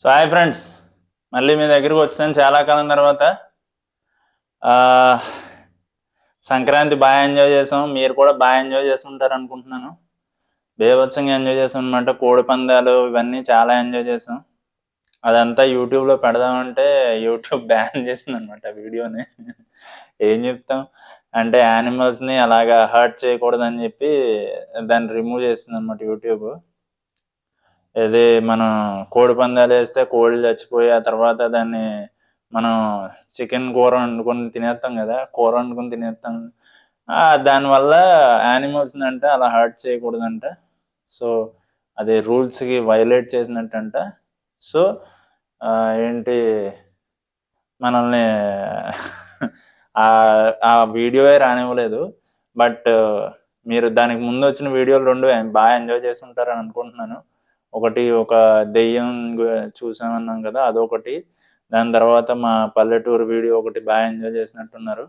So hi friends, మళ్ళీ మీ దగ్గరికి వచ్చాను చాలా కాలం తర్వాత. ఆ, సంక్రాంతి బాగా ఎంజాయ్ చేసాం. మీరు కూడా బాగా ఎంజాయ్ చేస్తుంటారు అనుకుంటున్నాను. బేభత్సంగా ఎంజాయ్ చేసాం అనమాట. కోడి పందాలు ఇవన్నీ చాలా ఎంజాయ్ చేసాం. అదంతా యూట్యూబ్లో పెడదామంటే యూట్యూబ్ బ్యాన్ చేసింది అనమాట వీడియోని. ఏం చెప్తాం అంటే యానిమల్స్ని అలాగా హర్ట్ చేయకూడదని చెప్పి దాన్ని రిమూవ్ చేసింది అనమాట యూట్యూబ్. ఇది మనం కోడి పందాలు వేస్తే కోళ్ళు చచ్చిపోయి ఆ తర్వాత దాన్ని మనం చికెన్ కూర వండుకొని తినేస్తాం కదా, కూర వండుకొని తినేస్తాం. దానివల్ల యానిమల్స్ని అంటే అలా హర్ట్ చేయకూడదంట. సో అది రూల్స్కి వైలేట్ చేసినట్టంట. సో ఏంటి మనల్ని ఆ వీడియోయే రానివ్వలేదు. బట్ మీరు దానికి ముందు వచ్చిన వీడియోలు రెండు బాగా ఎంజాయ్ చేసి ఉంటారని అనుకుంటున్నాను. ఒకటి ఒక దెయ్యం చూసామన్నాం కదా, అదొకటి. దాని తర్వాత మా పల్లెటూరు వీడియో ఒకటి బాగా ఎంజాయ్ చేసినట్టున్నారు.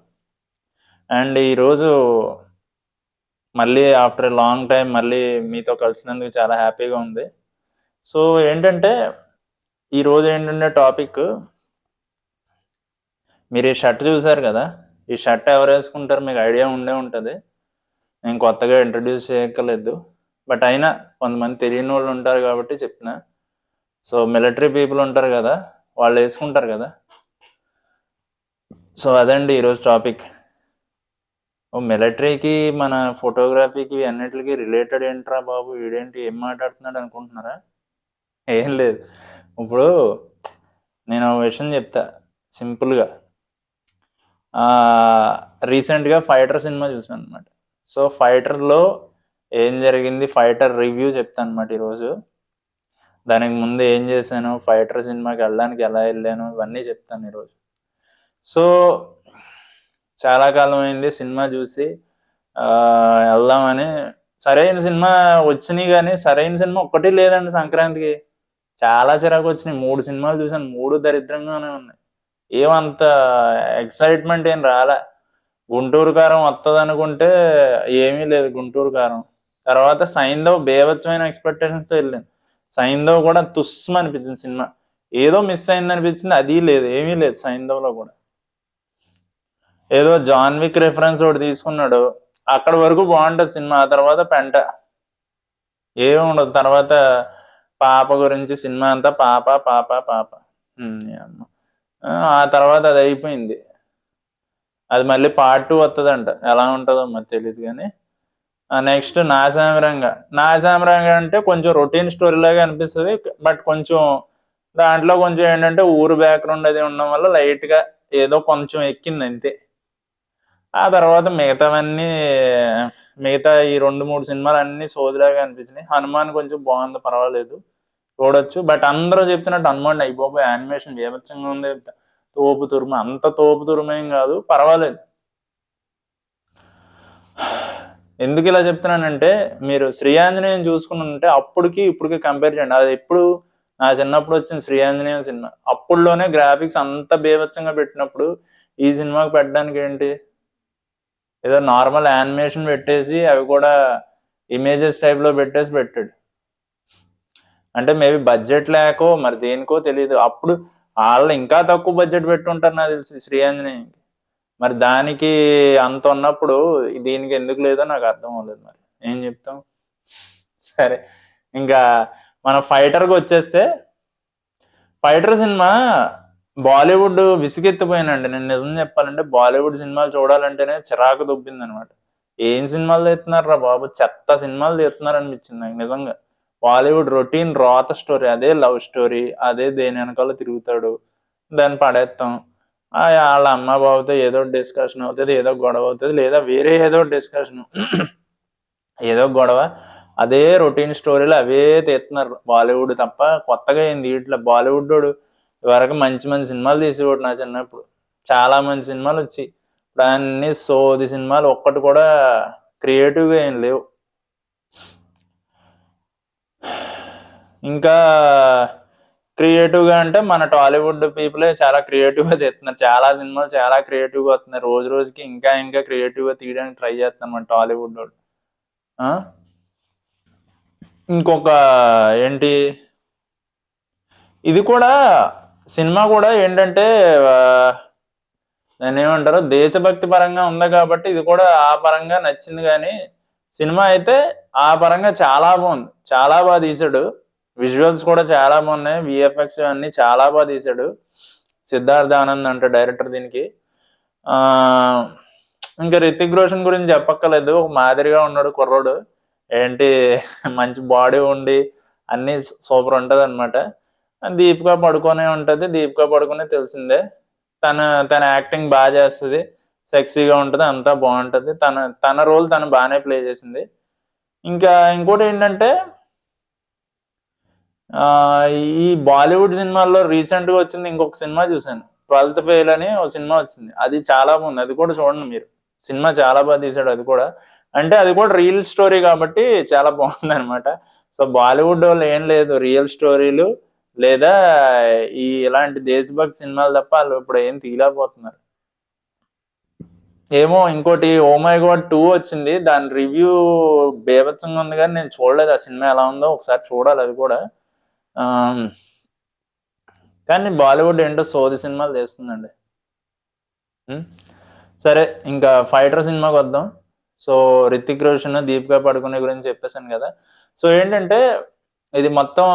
అండ్ ఈరోజు మళ్ళీ ఆఫ్టర్ లాంగ్ టైం మళ్ళీ మీతో కలిసినందుకు చాలా హ్యాపీగా ఉంది. సో ఏంటంటే ఈరోజు ఏంటంటే టాపిక్, మీరు ఈ షర్ట్ చూసారు కదా, ఈ షర్ట్ ఎవరు వేసుకుంటారు మీకు ఐడియా ఉండే ఉంటుంది. నేను కొత్తగా ఇంట్రడ్యూస్ చేయక్కర్లేదు. బట్ అయినా కొంతమంది తెలియని వాళ్ళు ఉంటారు కాబట్టి చెప్తున్నా. సో మిలిటరీ పీపుల్ ఉంటారు కదా, వాళ్ళు వేసుకుంటారు కదా. సో అదండి ఈరోజు టాపిక్. మిలిటరీకి మన ఫోటోగ్రఫీకి అన్నిటికీ రిలేటెడ్ ఏంట్రా బాబు, వీడేంటి ఏం మాట్లాడుతున్నాడు అనుకుంటున్నారా? ఏం లేదు. ఇప్పుడు నేను ఒక విషయం చెప్తా సింపుల్గా. రీసెంట్గా ఫైటర్ సినిమా చూసాను అనమాట. సో ఫైటర్లో ఏం జరిగింది, ఫైటర్ రివ్యూ చెప్తాను అనమాట ఈరోజు. దానికి ముందు ఏం చేశాను, ఫైటర్ సినిమాకి వెళ్ళడానికి ఎలా వెళ్ళాను, ఇవన్నీ చెప్తాను ఈరోజు. సో చాలా కాలం అయింది సినిమా చూసి. వెళ్దామని సరైన సినిమా వచ్చినాయి, కానీ సరైన సినిమా ఒక్కటి లేదండి సంక్రాంతికి. చాలా చిరాకు వచ్చినాయి. 3 సినిమాలు చూసాను, 3 దరిద్రంగానే ఉన్నాయి. ఏమంత ఎక్సైట్మెంట్ ఏం రాలే. గుంటూరు కారం వస్తుంది అనుకుంటే ఏమీ లేదు గుంటూరు కారం. తర్వాత సైంధవ్ బేభత్సమైన ఎక్స్పెక్టేషన్స్తో వెళ్ళాను. సైంధవ్ కూడా తుస్సం అనిపించింది సినిమా. ఏదో మిస్ అయింది అనిపించింది, అది లేదు, ఏమీ లేదు సైంధవ్లో కూడా. ఏదో జాన్ విక్ రెఫరెన్స్ ఒకటి తీసుకున్నాడు, అక్కడ వరకు బాగుంటుంది సినిమా. ఆ తర్వాత పెంట ఏమి ఉండదు. తర్వాత పాప గురించి సినిమా అంతా పాప పాప పాప. అమ్మ. ఆ తర్వాత అది అయిపోయింది. అది మళ్ళీ పార్ట్ 2 వస్తుందంట, ఎలా ఉంటుందో మరి తెలియదు. కానీ నెక్స్ట్ నాసామిరంగా అంటే కొంచెం రొటీన్ స్టోరీ లాగా అనిపిస్తుంది. బట్ కొంచెం దాంట్లో కొంచెం ఏంటంటే ఊరు బ్యాక్గ్రౌండ్ అది ఉండడం వల్ల లైట్గా ఏదో కొంచెం ఎక్కింది అంతే. ఆ తర్వాత మిగతా ఈ 2-3 సినిమాలు అన్ని సోదిలాగా అనిపించినాయి. హనుమాన్ కొంచెం బాగుంది, పర్వాలేదు, చూడొచ్చు. బట్ అందరూ చెప్తున్నట్టు హనుమాన్ అయిపోయి యానిమేషన్ బీభత్సంగా ఉంది, తోపు తురుము. అంత తోపు తురుమేం కాదు, పర్వాలేదు. ఎందుకు ఇలా చెప్తున్నానంటే, మీరు శ్రీ ఆంజనేయం చూసుకుని ఉంటే అప్పటికి ఇప్పటికి కంపేర్ చేయండి. అది ఎప్పుడు నా చిన్నప్పుడు వచ్చిన శ్రీ ఆంజనేయం సినిమా. అప్పుడులోనే గ్రాఫిక్స్ అంత బీభత్సంగా పెట్టినప్పుడు ఈ సినిమాకి పెట్టడానికి ఏంటి, ఏదో నార్మల్ యానిమేషన్ పెట్టేసి అవి కూడా ఇమేజెస్ టైప్లో పెట్టాడు. అంటే మేబీ బడ్జెట్ లేకో మరి దేనికో తెలియదు. అప్పుడు వాళ్ళు ఇంకా తక్కువ బడ్జెట్ పెట్టుంటారు నాకు తెలిసి శ్రీ ఆంజనేయంకి. మరి దానికి అంత ఉన్నప్పుడు దీనికి ఎందుకు లేదో నాకు అర్థం అవ్వలేదు. మరి ఏం చెప్తాం. సరే, ఇంకా మన ఫైటర్కి వచ్చేస్తే, ఫైటర్ సినిమా బాలీవుడ్ విసిగెత్తిపోయినండి. నేను నిజం చెప్పాలంటే బాలీవుడ్ సినిమాలు చూడాలంటేనే చిరాకు దొబ్బింది అనమాట. ఏం సినిమాలు తీస్తున్నారు రా బాబు, చెత్త సినిమాలు తీస్తున్నారు అనిపించింది నాకు నిజంగా. బాలీవుడ్ రొటీన్ రోత స్టోరీ, అదే లవ్ స్టోరీ, అదే దేని వెనకాల తిరుగుతాడు, దాన్ని పడేస్తాం. వాళ్ళ అమ్మ బాబుతో ఏదో డిస్కషన్ అవుతుంది, ఏదో గొడవ అవుతుంది, లేదా వేరే ఏదో డిస్కషన్, ఏదో గొడవ. అదే రొటీన్ స్టోరీలు అవే తీస్తున్నారు బాలీవుడ్ తప్ప. కొత్తగా ఏంది ఇట్లా బాలీవుడ్ వరకు మంచి మంచి సినిమాలు తీసేవాడు నా చిన్నప్పుడు. చాలా మంచి సినిమాలు వచ్చి ఇప్పుడు అన్ని సోది సినిమాలు, ఒక్కటి కూడా క్రియేటివ్గా ఏం లేవు. ఇంకా క్రియేటివ్గా అంటే మన టాలీవుడ్ పీపులే చాలా క్రియేటివ్గా తీస్తున్నారు. చాలా సినిమాలు చాలా క్రియేటివ్గా వస్తున్నాయి. రోజు రోజుకి ఇంకా ఇంకా క్రియేటివ్గా తీయడానికి ట్రై చేస్తున్నారు మన టాలీవుడ్ వాళ్ళు. ఇంకొక ఏంటి, ఇది కూడా సినిమా కూడా ఏంటంటే దాన్ని ఏమంటారు, దేశభక్తి పరంగా ఉంది కాబట్టి ఇది కూడా ఆ పరంగా నచ్చింది. కానీ సినిమా అయితే ఆ పరంగా చాలా బాగుంది, చాలా బాగా తీసాడు. విజువల్స్ కూడా చాలా బాగున్నాయి, విఎఫ్ఎక్స్ అన్ని చాలా బాగా తీసాడు. సిద్ధార్థ్ ఆనంద్ అంటే డైరెక్టర్ దీనికి. ఇంకా రితిక్ రోషన్ గురించి చెప్పక్కర్లేదు, ఒక మాదిరిగా ఉన్నాడు కుర్రోడు. ఏంటి మంచి బాడీ ఉండి అన్ని సూపర్ ఉంటది అనమాట. దీపికా పడుకొనే ఉంటది, దీపికా పడుకొనే తెలిసిందే. తన తన యాక్టింగ్ బాగా చేస్తుంది, సెక్సీగా ఉంటది, అంతా బాగుంటది. తన రోల్ తను బాగానే ప్లే చేసింది. ఇంకా ఇంకోటి ఏంటంటే ఈ బాలీవుడ్ సినిమాల్లో రీసెంట్ గా వచ్చింది ఇంకొక సినిమా చూసాను, 12th ఫెయిల్ అని ఒక సినిమా వచ్చింది. అది చాలా బాగుంది, అది కూడా చూడండి మీరు. సినిమా చాలా బాగా తీసాడు అది కూడా. అంటే అది కూడా రియల్ స్టోరీ కాబట్టి చాలా బాగుంది అనమాట. సో బాలీవుడ్ వాళ్ళు ఏం లేదు, రియల్ స్టోరీలు లేదా ఇలాంటి దేశభక్తి సినిమాలు తప్ప వాళ్ళు ఇప్పుడు ఏం తీయలేకపోతున్నారు. ఏమో ఇంకోటి ఓ మై గాడ్ 2 వచ్చింది, దాని రివ్యూ బేభత్సంగా ఉంది. కానీ నేను చూడలేదు ఆ సినిమా ఎలా ఉందో, ఒకసారి చూడాలి అది కూడా. కానీ బాలీవుడ్ ఏంటో సోది సినిమాలు తీస్తుందండి. సరే, ఇంకా ఫైటర్ సినిమాకి వద్దాం. సో రితిక్ రోషన్, దీపికా పడుకునే గురించి చెప్పేశాను కదా. సో ఏంటంటే ఇది మొత్తం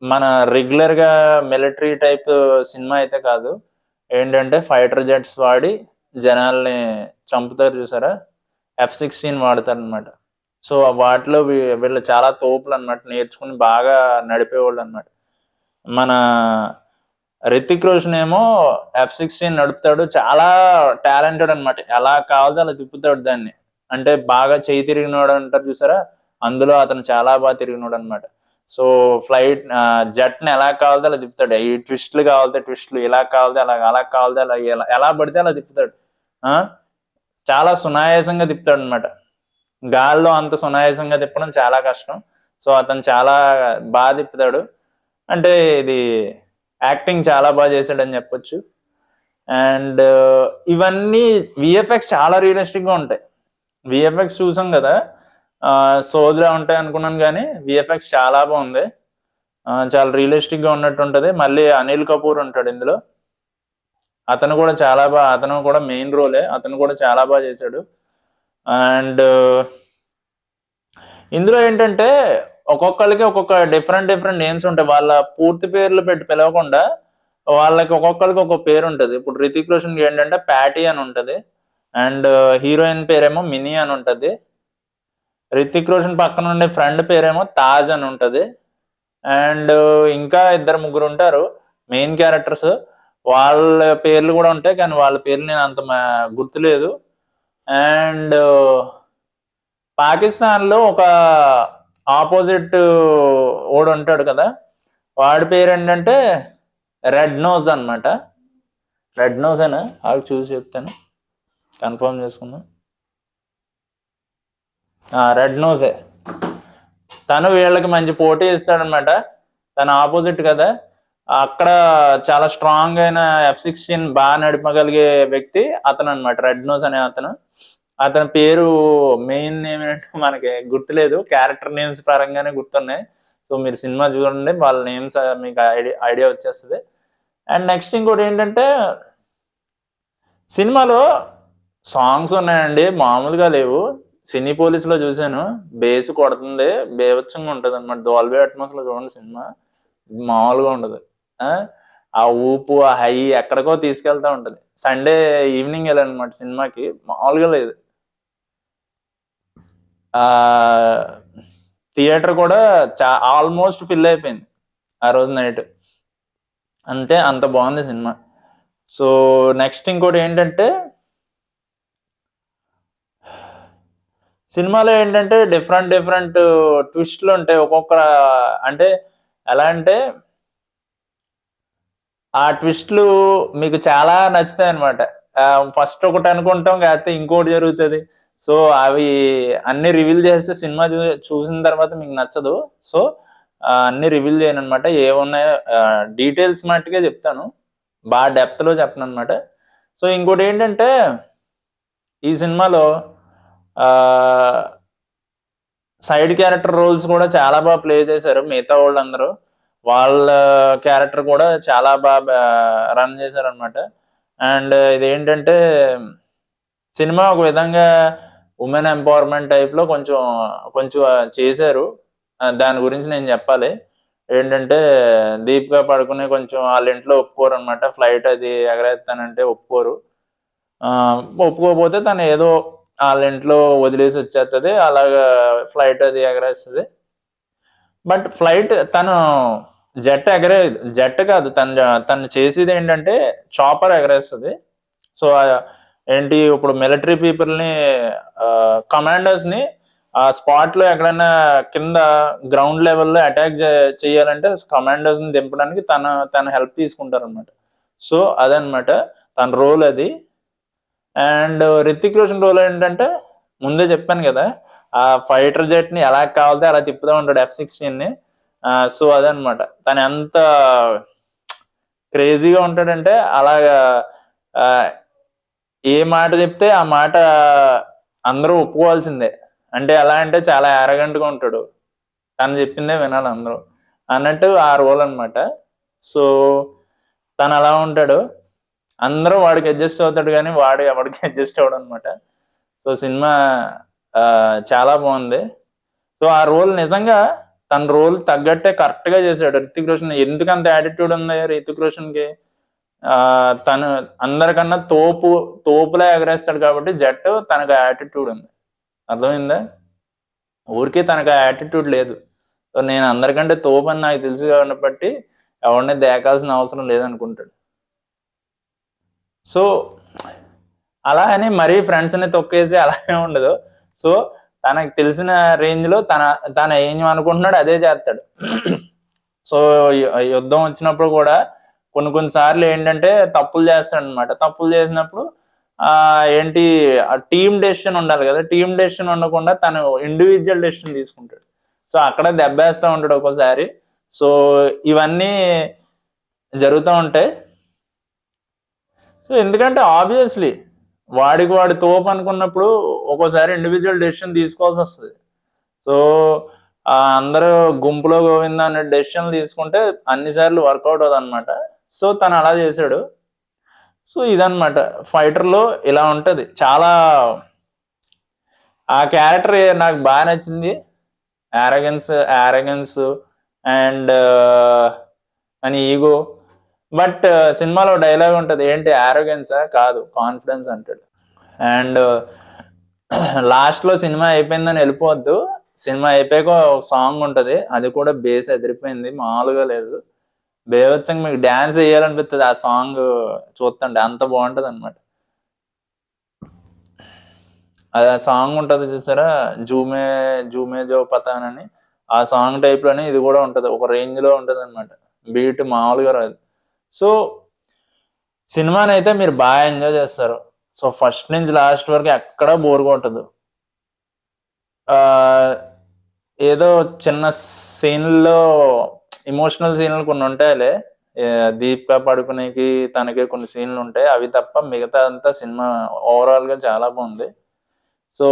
మన రెగ్యులర్ గా మిలిటరీ టైప్ సినిమా అయితే కాదు. ఏంటంటే ఫైటర్ జెట్స్ వాడి జనాల్ని చంపుతారు చూసారా, F-16 వాడతారు అనమాట. సో వాటిలో వీళ్ళు చాలా తోపులు అనమాట, నేర్చుకుని బాగా నడిపేవాళ్ళు అనమాట. మన రితిక్ రోషన్ ఏమో F-16 నడుపుతాడు, చాలా టాలెంటెడ్ అనమాట. ఎలా కావాలో అలా తిప్పుతాడు దాన్ని. అంటే బాగా చేయి తిరిగినోడు అంటారు చూసారా, అందులో అతను చాలా బాగా తిరిగినోడు అనమాట. సో ఫ్లైట్ జెట్ ని ఎలా కావాలో అలా తిప్పుతాడు. ఈ ట్విస్ట్లు కావాలితే ట్విస్ట్లు, ఇలా కావాలితే అలా, అలా కావాలితే అలా, ఎలా పడితే అలా తిప్పుతాడు. చాలా సునాయాసంగా తిప్పుతాడు అనమాట. గాల్లో అంత సునాయాసంగా తిప్పడం చాలా కష్టం. సో అతను చాలా బాగా తిప్పుతాడు. అంటే ఇది యాక్టింగ్ చాలా బాగా చేశాడని చెప్పొచ్చు. అండ్ ఇవన్నీ విఎఫ్ఎక్స్ చాలా రియలిస్టిక్ గా ఉంటాయి. విఎఫ్ఎక్స్ చూసాం కదా, సోదిలా ఉంటాయి అనుకున్నాను, కానీ విఎఫ్ఎక్స్ చాలా బాగుంది. చాలా రియలిస్టిక్ గా ఉన్నట్టు ఉంటది. మళ్ళీ అనిల్ కపూర్ ఉంటాడు ఇందులో, అతను కూడా చాలా బాగా, అతను కూడా మెయిన్ రోలే, అతను కూడా చాలా బాగా చేశాడు. అండ్ ఇందులో ఏంటంటే ఒక్కొక్కరికి ఒక్కొక్క డిఫరెంట్ డిఫరెంట్ నేమ్స్ ఉంటాయి. వాళ్ళ పూర్తి పేర్లు పెట్టి పిలవకుండా వాళ్ళకి ఒక్కొక్కరికి ఒక్కొక్క పేరు ఉంటుంది. ఇప్పుడు రితిక్ రోషన్ ఏంటంటే ప్యాటీ అని ఉంటది, అండ్ హీరోయిన్ పేరేమో మినీ అని ఉంటది. రితిక్ రోషన్ పక్కన ఉండే ఫ్రెండ్ పేరేమో తాజ్ అని ఉంటది. అండ్ ఇంకా ఇద్దరు ముగ్గురు ఉంటారు మెయిన్ క్యారెక్టర్స్, వాళ్ళ పేర్లు కూడా ఉంటాయి, కానీ వాళ్ళ పేర్లు నేను అంత గుర్తులేదు. అండ్ పాకిస్తాన్ లో ఒక ఆపోజిట్ ఓడు ఉంటాడు కదా, వాడి పేరు ఏంటంటే రెడ్ నోజ్ అనమాట. రెడ్ నోజ్ అయినా ఆకు చూసి చెప్తాను, కన్ఫర్మ్ చేసుకుందాం. రెడ్ నోజే. తను వీళ్ళకి మంచి పోటీ ఇస్తాడనమాట. తన ఆపోజిట్ కదా, అక్కడ చాలా స్ట్రాంగ్ అయిన F-16 బాగా నడిపగలిగే వ్యక్తి అతను అనమాట, రెడ్ నోజ్ అనే అతను. అతని పేరు మెయిన్ నేమ్ ఏంటంటే మనకి గుర్తులేదు, క్యారెక్టర్ నేమ్స్ పరంగానే గుర్తున్నాయి. సో మీరు సినిమా చూడండి, వాళ్ళ నేమ్స్ మీకు ఐడియా వచ్చేస్తుంది. అండ్ నెక్స్ట్ ఇంకోటి ఏంటంటే సినిమాలో సాంగ్స్ ఉన్నాయండి, మామూలుగా లేవు. సినీ పోలీసులో చూశాను, బేస్ కొడుతుంది, బేవచ్చంగా ఉంటుంది అనమాట. డాల్బీ అట్మాస్ లో చూడండి సినిమా, మామూలుగా ఉండదు. ఆ ఊపు, ఆ హై ఎక్కడికో తీసుకెళ్తా ఉంటది. సండే ఈవినింగ్ వెళ్ళానమాట సినిమాకి, మామూలుగా లేదు. థియేటర్ కూడా ఆల్మోస్ట్ ఫిల్ అయిపోయింది ఆ రోజు నైట్, అంతే అంత బాగుంది సినిమా. సో నెక్స్ట్ ఇంకోటి ఏంటంటే సినిమాలో ఏంటంటే డిఫరెంట్ డిఫరెంట్ ట్విస్ట్లు ఉంటాయి ఒక్కొక్క. అంటే ఎలా అంటే ఆ ట్విస్ట్లు మీకు చాలా నచ్చుతాయి అనమాట. ఫస్ట్ ఒకటి అనుకుంటాం, కాకపోతే ఇంకోటి జరుగుతుంది. సో అవి అన్ని రివీల్ చేస్తే సినిమా చూసిన తర్వాత మీకు నచ్చదు. సో అన్ని రివీల్ చేయను అనమాట, ఏమున్నాయో డీటెయిల్స్ మట్టుకే చెప్తాను, బాగా డెప్త్ లో చెప్పను అనమాట. సో ఇంకోటి ఏంటంటే ఈ సినిమాలో సైడ్ క్యారెక్టర్ రోల్స్ కూడా చాలా బాగా ప్లే చేశారు మిగతా వాళ్ళందరూ. వాళ్ళ క్యారెక్టర్ కూడా చాలా బాగా రన్ చేశారనమాట. అండ్ ఇదేంటంటే సినిమా ఒక విధంగా ఉమెన్ ఎంపవర్మెంట్ టైప్లో కొంచెం కొంచెం చేశారు. దాని గురించి నేను చెప్పాలి. ఏంటంటే దీపికా పడుకునే కొంచెం వాళ్ళ ఇంట్లో ఒప్పుకోరు అనమాట. ఫ్లైట్ అది ఎగరేస్తానంటే ఒప్పుకోరు. ఒప్పుకోకపోతే తను ఏదో వాళ్ళ ఇంట్లో వదిలేసి వచ్చేస్తుంది. అలాగా ఫ్లైట్ అది ఎగరేస్తుంది. బట్ ఫ్లైట్ తను జెట్ కాదు, తను చేసేది ఏంటంటే చాపర్ ఎగరేస్తుంది. సో ఏంటి ఇప్పుడు మిలిటరీ పీపుల్ని కమాండర్స్ని ఆ స్పాట్లో ఎక్కడైనా కింద గ్రౌండ్ లెవెల్లో అటాక్ చేయాలంటే కమాండర్స్ని దింపడానికి తన హెల్ప్ తీసుకుంటారు అనమాట. సో అదనమాట తన రోల్ అది. అండ్ రితిక్ రోషన్ రోల్ ఏంటంటే ముందే చెప్పాను కదా, ఆ ఫైటర్ జెట్ని ఎలా కావాలితే అలా తిప్పుతూ ఉంటాడు F-16ని. సో అదనమాట తను ఎంత క్రేజీగా ఉంటాడంటే అలాగా ఏ మాట చెప్తే ఆ మాట అందరూ ఒప్పుకోవాల్సిందే. అంటే ఎలా అంటే చాలా యారగెంట్గా ఉంటాడు, తను చెప్పిందే వినాలి అందరూ అన్నట్టు ఆ రోల్ అనమాట. సో తను అలా ఉంటాడు, అందరూ వాడికి అడ్జస్ట్ అవుతాడు కానీ వాడు ఎవరికి అడ్జస్ట్ అవ్వడు అనమాట. సో సినిమా చాలా బాగుంది. సో ఆ రోల్ నిజంగా తన రోల్ తగ్గట్టే కరెక్ట్గా చేశాడు రితిక్ రోషన్. ఎందుకు అంత యాటిట్యూడ్ ఉంది రితిక్ రోషన్కి? తను అందరికన్నా తోపులా ఎగరేస్తాడు కాబట్టి జట్టు తనకు యాటిట్యూడ్ ఉంది. అర్థమైందా? ఊరికే తనకు ఆ యాటిట్యూడ్ లేదు. సో నేను అందరికంటే తోపు అని నాకు తెలుసు కాబట్టి ఎవరిని దేకాల్సిన అవసరం లేదనుకుంటాడు. సో అలా అని మరీ ఫ్రెండ్స్ని తొక్కేసి అలాగే ఉండదు. సో తనకు తెలిసిన రేంజ్లో తన ఏం అనుకుంటున్నాడు అదే చేస్తాడు. సో యుద్ధం వచ్చినప్పుడు కూడా కొన్ని సార్లు ఏంటంటే తప్పులు చేస్తాడు అనమాట. తప్పులు చేసినప్పుడు ఏంటి టీమ్ డెసిషన్ ఉండాలి కదా, టీమ్ డెసిషన్ ఉండకుండా తను ఇండివిజువల్ డెసిషన్ తీసుకుంటాడు. సో అక్కడ దెబ్బేస్తూ ఉంటాడు ఒక్కోసారి. సో ఇవన్నీ జరుగుతూ ఉంటాయి. సో ఎందుకంటే ఆబ్వియస్లీ వాడు తోపు అనుకున్నప్పుడు ఒక్కోసారి ఇండివిజువల్ డెసిషన్ తీసుకోవాల్సి వస్తుంది. సో అందరూ గుంపులో గోవింద అనే డెసిషన్ తీసుకుంటే అన్నిసార్లు వర్కౌట్ అవుతుంది అనమాట. సో తను అలా చేశాడు. సో ఇదనమాట ఫైటర్లో ఇలా ఉంటుంది. చాలా ఆ క్యారెక్టర్ నాకు బాగా నచ్చింది. యారగెన్స్ అండ్ అని ఈగో. బట్ సినిమాలో డైలాగ్ ఉంటుంది, ఏంటి యారోగెన్సా? కాదు, కాన్ఫిడెన్స్ అంటాడు. అండ్ లాస్ట్లో సినిమా అయిపోయిందని వెళ్ళిపోవద్దు. సినిమా అయిపోయాక ఒక సాంగ్ ఉంటుంది, అది కూడా బేస్ ఎదిరిపోయింది, మామూలుగా లేదు. బేవచ్చంగా మీకు డ్యాన్స్ వేయాలనిపిస్తుంది ఆ సాంగ్ చూస్తుంటే, అంత బాగుంటుంది అనమాట. అది ఆ సాంగ్ ఉంటుంది చూసారా, జూమే జూమే జో పతాన్ అని, ఆ సాంగ్ టైప్లోనే ఇది కూడా ఉంటుంది, ఒక రేంజ్లో ఉంటుంది అనమాట. బీట్ మామూలుగా రాదు. సో సినిమాని అయితే మీరు బాగా ఎంజాయ్ చేస్తారు. సో ఫస్ట్ నుంచి లాస్ట్ వరకు ఎక్కడా బోర్ కొట్టదు. ఏదో చిన్న సీన్లో ఎమోషనల్ సీన్లు కొన్ని ఉంటాయిలే, దీపికా పడుకునేకి తనకి కొన్ని సీన్లు ఉంటాయి, అవి తప్ప మిగతా అంతా సినిమా ఓవరాల్గా చాలా బాగుంది. సో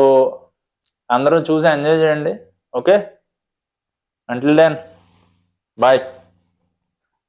అందరూ చూసి ఎంజాయ్ చేయండి. Okay, until then bye.